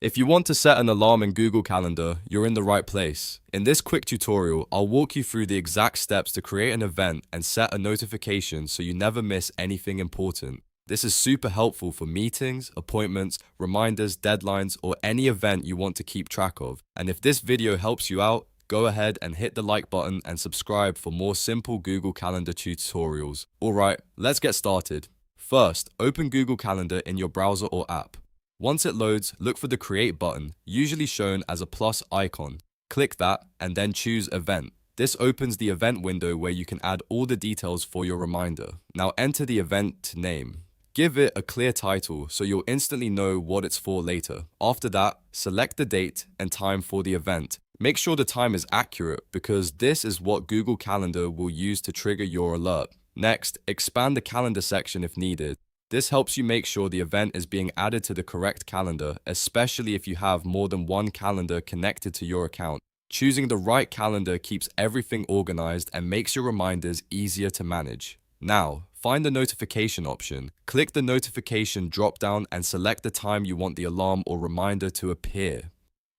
If you want to set an alarm in Google Calendar, you're in the right place. In this quick tutorial, I'll walk you through the exact steps to create an event and set a notification so you never miss anything important. This is super helpful for meetings, appointments, reminders, deadlines, or any event you want to keep track of. And if this video helps you out, go ahead and hit the like button and subscribe for more simple Google Calendar tutorials. Alright, let's get started. First, open Google Calendar in your browser or app. Once it loads, look for the Create button, usually shown as a plus icon. Click that and then choose Event. This opens the event window where you can add all the details for your reminder. Now enter the event name. Give it a clear title so you'll instantly know what it's for later. After that, select the date and time for the event. Make sure the time is accurate because this is what Google Calendar will use to trigger your alert. Next, expand the calendar section if needed. This helps you make sure the event is being added to the correct calendar, especially if you have more than one calendar connected to your account. Choosing the right calendar keeps everything organized and makes your reminders easier to manage. Now, find the notification option. Click the notification drop-down and select the time you want the alarm or reminder to appear.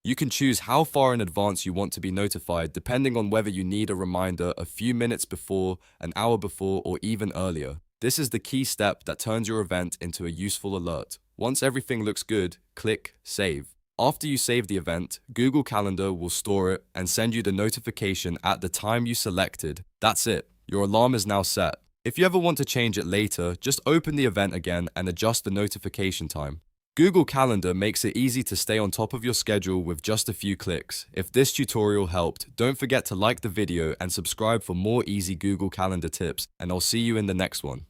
You can choose how far in advance you want to be notified depending on whether you need a reminder a few minutes before, an hour before, or even earlier. This is the key step that turns your event into a useful alert. Once everything looks good, click Save. After you save the event, Google Calendar will store it and send you the notification at the time you selected. That's it. Your alarm is now set. If you ever want to change it later, just open the event again and adjust the notification time. Google Calendar makes it easy to stay on top of your schedule with just a few clicks. If this tutorial helped, don't forget to like the video and subscribe for more easy Google Calendar tips, and I'll see you in the next one.